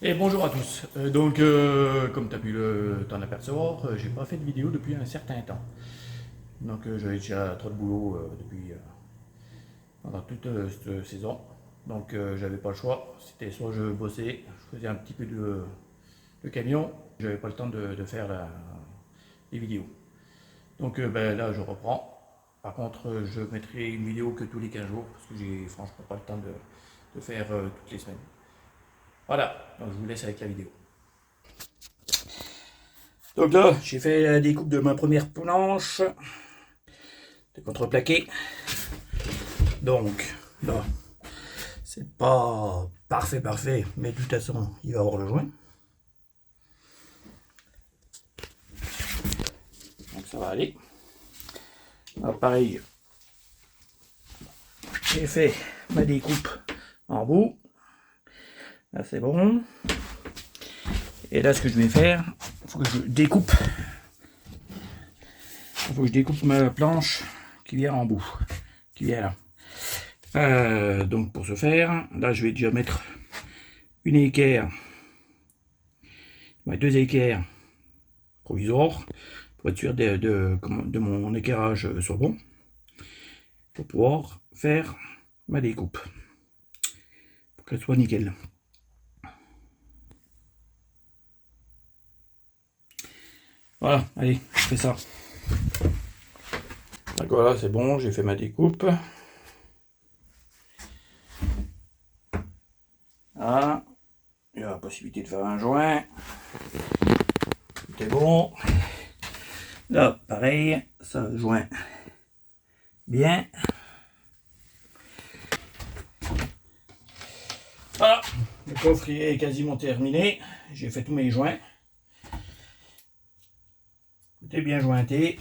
Et bonjour à tous. Comme tu as pu t'en apercevoir, j'ai pas fait de vidéo depuis un certain temps. J'avais déjà trop de boulot depuis pendant toute cette saison. J'avais pas le choix. C'était soit je bossais, je faisais un petit peu de camion, j'avais pas le temps de faire les vidéos. Là, je reprends. Par contre, je mettrai une vidéo que tous les 15 jours parce que j'ai franchement pas le temps de faire toutes les semaines. Voilà, donc je vous laisse avec la vidéo. Donc là, j'ai fait la découpe de ma première planche de contreplaqué. Donc là, c'est pas parfait, mais de toute façon, il va avoir le joint. Donc ça va aller. Là, pareil, j'ai fait ma découpe en bout. Là, c'est bon. Et là, ce que je vais faire, il faut que je découpe. Il faut que je découpe ma planche qui vient en bout, qui vient là. Donc pour ce faire, là je vais déjà mettre une équerre, deux équerres provisoires pour être sûr de mon équerrage soit bon pour pouvoir faire ma découpe pour qu'elle soit nickel. Voilà, allez, je fais ça. Donc voilà, c'est bon, j'ai fait ma découpe. Voilà, il y a la possibilité de faire un joint. Tout est bon. Là, pareil, ça joint bien. Voilà, le coffre est quasiment terminé. J'ai fait tous mes joints. Tout est bien jointé.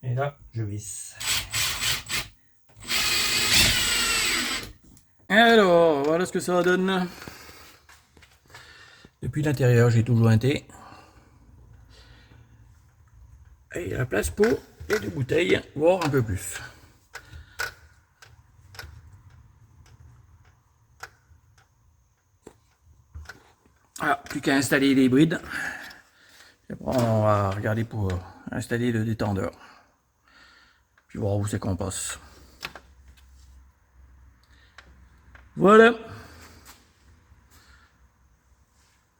Et là, je visse. Alors, voilà ce que ça donne. Depuis l'intérieur, j'ai tout jointé. Et il y a la place pour les deux bouteilles, voire un peu plus. Voilà, plus qu'à installer les brides. Et après, on va regarder pour installer le détendeur. Puis voir où c'est qu'on passe. Voilà.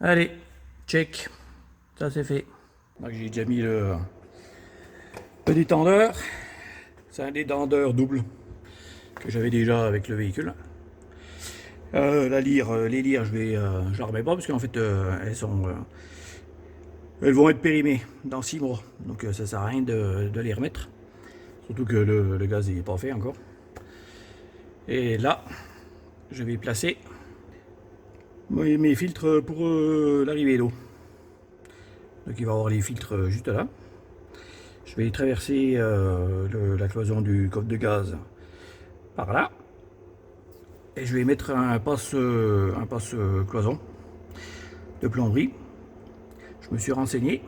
Allez, check. Ça c'est fait. Donc j'ai déjà mis le détendeur. C'est un détendeur double que j'avais déjà avec le véhicule. La lyre, les lyres, je la remets pas parce qu'en fait elles vont être périmées dans 6 mois. Donc ça sert à rien de les remettre. Surtout que le gaz n'est pas fait encore. Et là, je vais placer mes filtres pour l'arrivée d'eau. Donc il va y avoir les filtres juste là. Je vais traverser la cloison du coffre de gaz par là. Et je vais mettre un passe cloison de plomberie. Je me suis renseigné.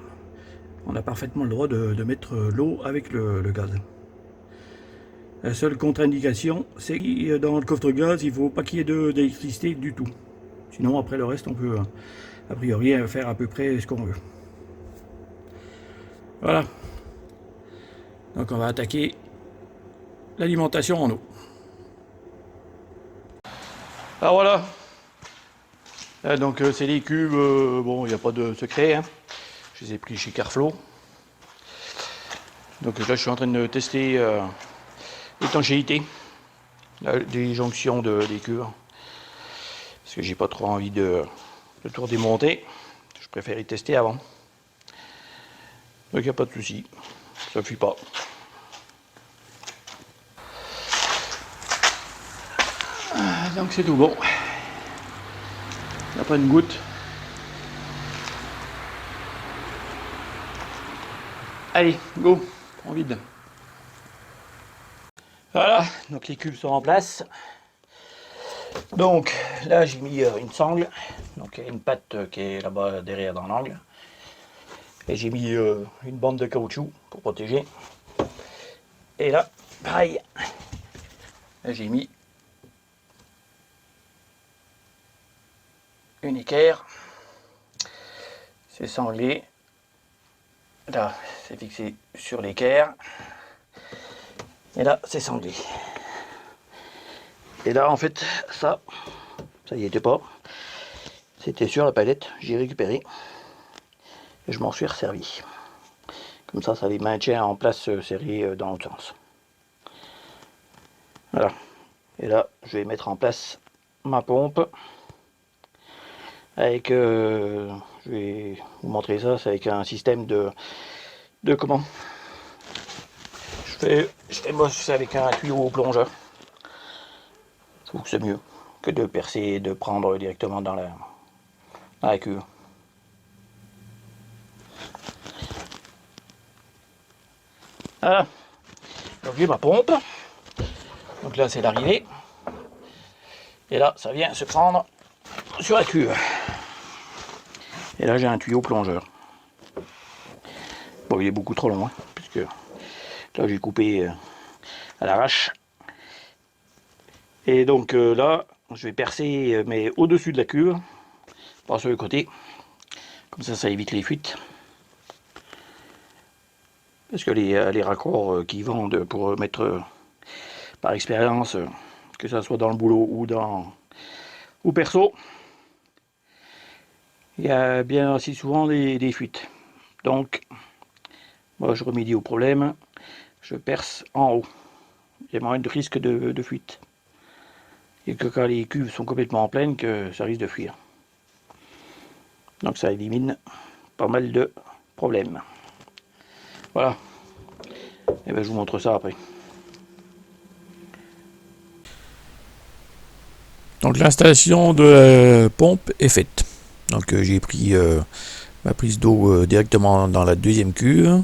On a parfaitement le droit de mettre l'eau avec le gaz. La seule contre-indication, c'est que dans le coffre de gaz, il ne faut pas qu'il y ait d'électricité du tout. Sinon, après le reste, on peut a priori faire à peu près ce qu'on veut. Voilà. Donc on va attaquer l'alimentation en eau. Alors voilà. C'est les cubes, bon, il n'y a pas de secret. Hein. Je les ai pris chez Carflo. Donc là, je suis en train de tester l'étanchéité des jonctions des cuves. Parce que j'ai pas trop envie de tout redémonter. Je préfère y tester avant. Donc il n'y a pas de souci. Ça ne fuit pas. Donc c'est tout bon. Il n'y a pas une goutte. Allez, go, on vide. Voilà, donc les cubes sont en place. Donc là j'ai mis une sangle. Donc il y a une patte qui est là-bas derrière dans l'angle. Et j'ai mis une bande de caoutchouc pour protéger. Et là, pareil, j'ai mis une équerre. C'est sanglé. Là, c'est fixé sur l'équerre. Et là, c'est sanglé. Et là, en fait, ça y était pas. C'était sur la palette, j'ai récupéré. Et je m'en suis resservi. Comme ça les maintient en place serrés dans l'autre sens. Voilà. Et là, je vais mettre en place ma pompe. Avec, je vais vous montrer ça, c'est avec un système de comment moi c'est avec un tuyau au plongeur. Je trouve que c'est mieux que de percer et de prendre directement dans la cuve. Voilà. Donc j'ai ma pompe. Donc là c'est l'arrivée. Et là ça vient se prendre sur la cuve. Et là j'ai un tuyau plongeur. Bon, il est beaucoup trop long, hein, puisque là j'ai coupé à l'arrache. Et donc là, je vais percer, mais au-dessus de la cuve, pas sur le côté. Comme ça évite les fuites. Parce que les raccords qui vendent pour mettre, par expérience, que ça soit dans le boulot ou perso, il y a bien assez souvent des fuites. Donc, moi je remédie au problème, je perce en haut. Il y a moins de risque de fuite. Et que quand les cuves sont complètement pleines, que ça risque de fuir. Donc ça élimine pas mal de problèmes. Voilà. Et bien je vous montre ça après. Donc l'installation de la pompe est faite. Donc j'ai pris ma prise d'eau directement dans la deuxième cuve.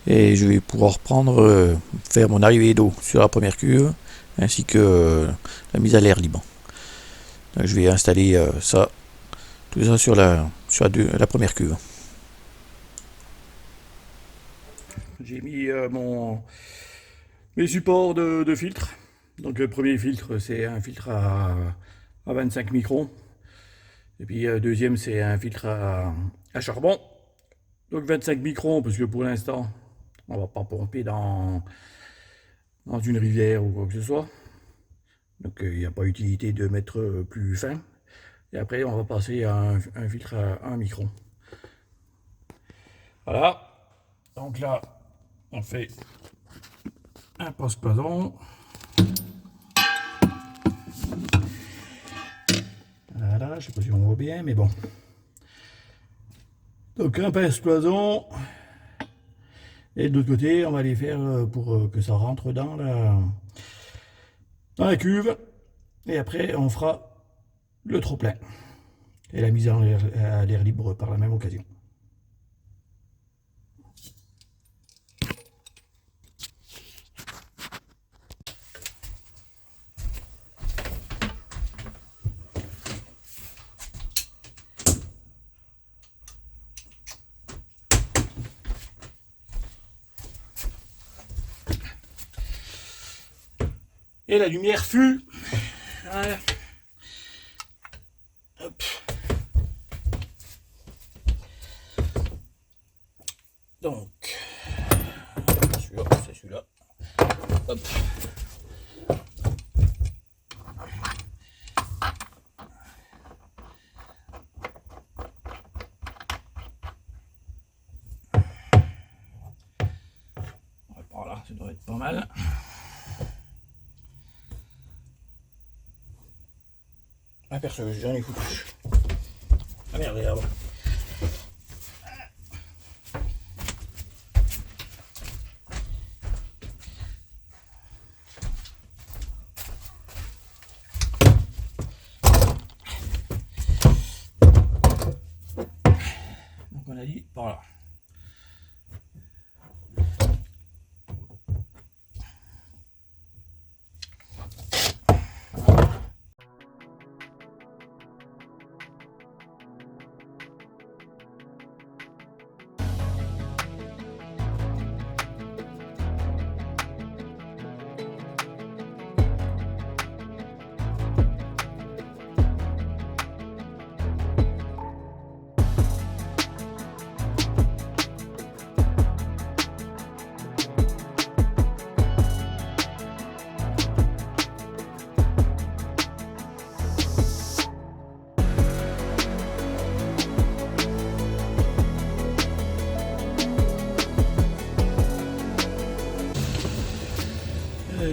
Et je vais pouvoir faire mon arrivée d'eau sur la première cuve, ainsi que la mise à l'air libre. Donc, je vais installer tout ça sur la première cuve. J'ai mis mes supports de filtre. Donc le premier filtre, c'est un filtre à 25 microns. Et puis deuxième, c'est un filtre à charbon. Donc 25 microns, parce que pour l'instant, on va pas pomper dans une rivière ou quoi que ce soit. Donc il n'y a pas utilité de mettre plus fin. Et après, on va passer à un filtre à 1 micron. Voilà. Donc là, on fait un passe-poison. Voilà, je sais pas si on voit bien, mais bon. Donc un passe-poison. Et de l'autre côté, on va les faire pour que ça rentre dans la cuve. Et après, on fera le trop-plein. Et la mise à l'air libre par la même occasion. Et la lumière fut. Voilà. Hop. Donc, c'est celui-là. Hop. Voilà, ça doit être pas mal. Ah, perso, j'en ai foutu. Ah merde, regarde. Donc on a dit par là.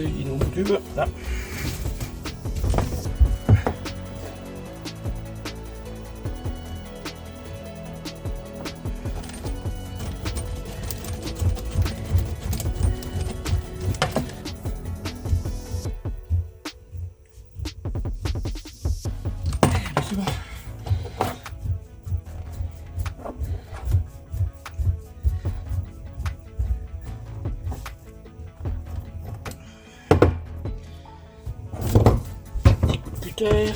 il nous tube là. C'est bon. Terre.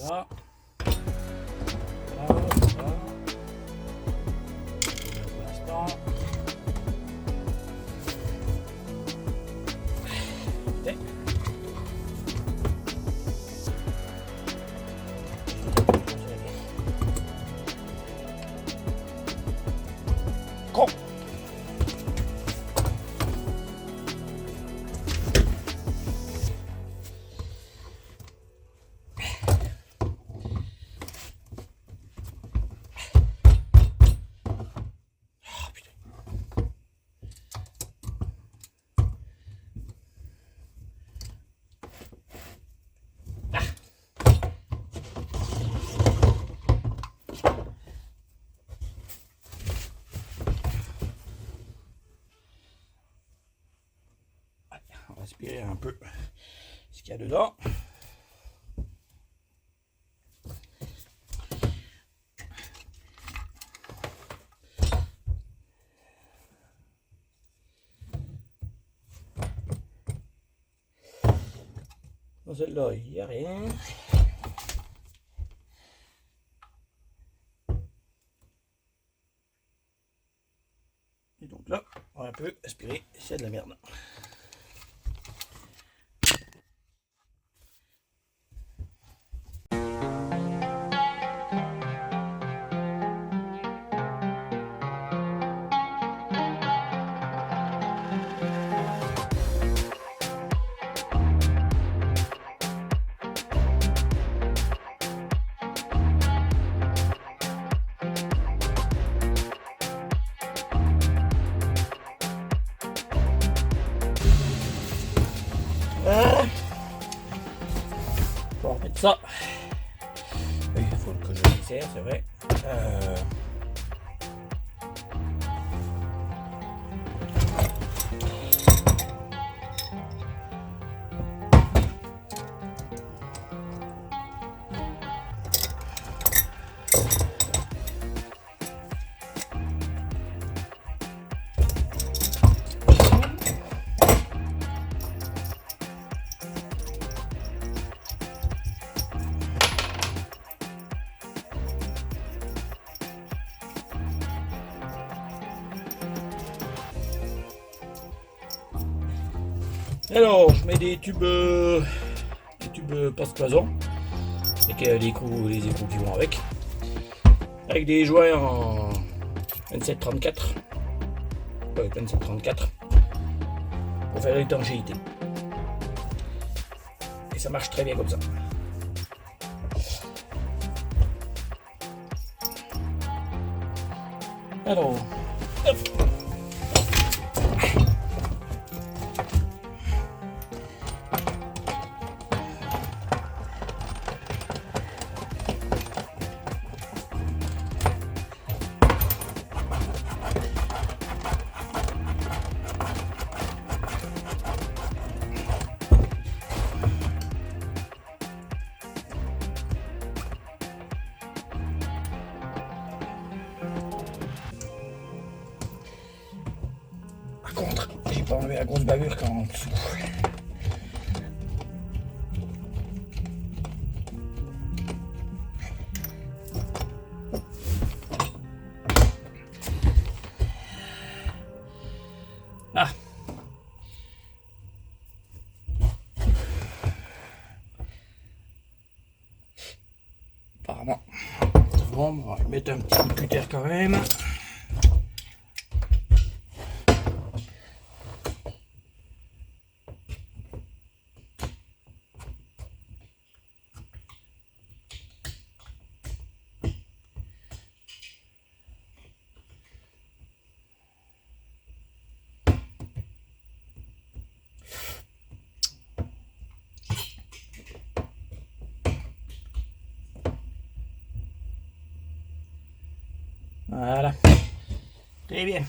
Là. Pour l'instant. Con. On va aspirer un peu ce qu'il y a dedans. Dans celle-là, il n'y a rien. Et donc là, on va un peu aspirer s'il y a de la merde. Bon, mettre ça. Il faut que je les serre, c'est vrai. Alors, je mets des tubes passe-cloison avec les écrous qui vont avec des joints en 27-34, 27-34 pour faire l'étanchéité. Et ça marche très bien comme ça. Alors, hop. contre, j'ai pas enlevé la grosse bavure quand en dessous. Ah. Apparemment. Bon, on va mettre un petit coup de cutter quand même. Voilà. Très bien.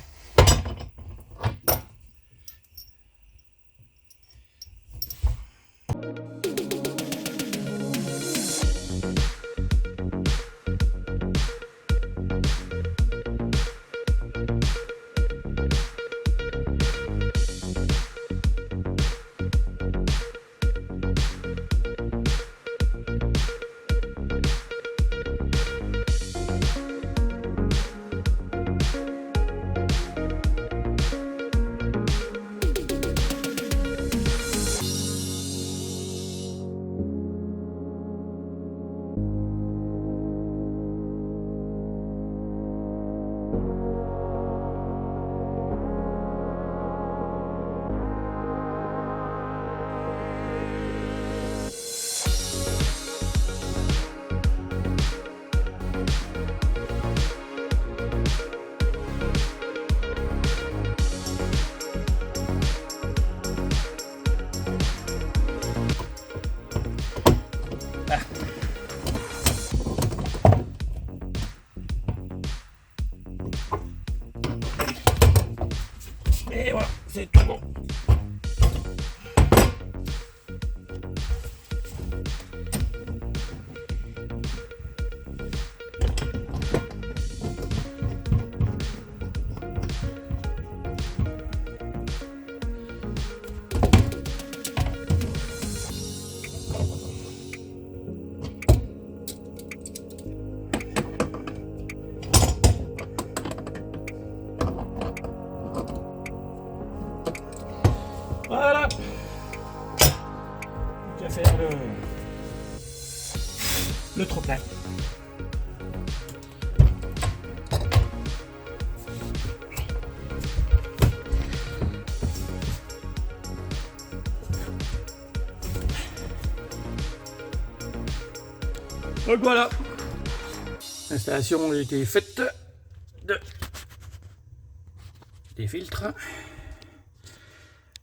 Et voilà, c'est tout bon. Voilà. Je vais faire le trop plein. Donc voilà, l'installation a été faite des filtres.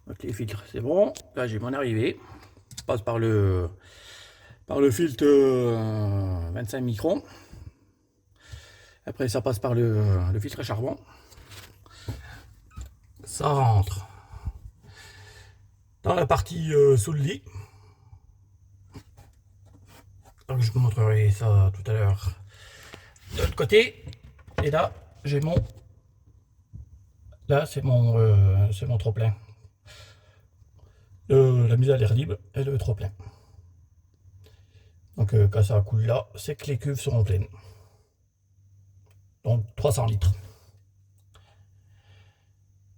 Donc les filtres c'est bon, là j'ai mon arrivée, je passe par le filtre 25 microns, après ça passe par le filtre à charbon, ça rentre dans la partie sous le lit. Donc je vous montrerai ça tout à l'heure de l'autre côté. Et là j'ai c'est mon trop plein, la mise à l'air libre et le trop plein. Donc quand ça coule là, c'est que les cuves seront pleines. Donc 300 litres.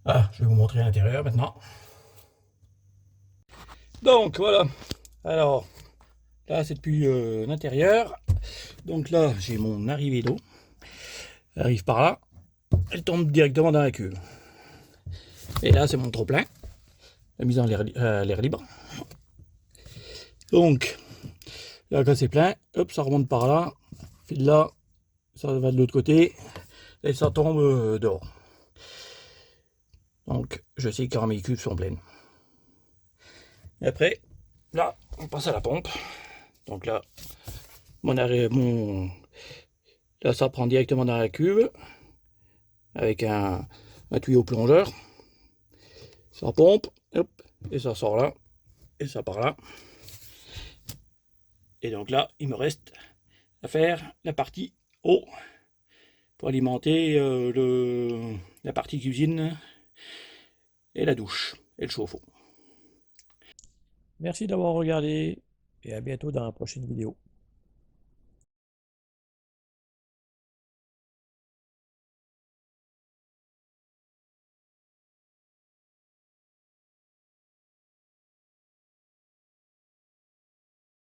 Ah, je vais vous montrer l'intérieur maintenant. Donc voilà, alors là c'est depuis l'intérieur. Donc là j'ai mon arrivée d'eau, elle arrive par là, elle tombe directement dans la cuve. Et là c'est mon trop plein, la mise en l'air libre. Donc là quand c'est plein, hop, ça remonte par là, file là, ça va de l'autre côté et ça tombe dehors. Donc je sais quand mes cuves sont pleines. Et après là on passe à la pompe. Donc là là ça prend directement dans la cuve avec un tuyau plongeur, ça pompe, hop, et ça sort là et ça part là. Et donc là il me reste à faire la partie eau pour alimenter la partie cuisine et la douche et le chauffe-eau. Merci d'avoir regardé et à bientôt dans la prochaine vidéo.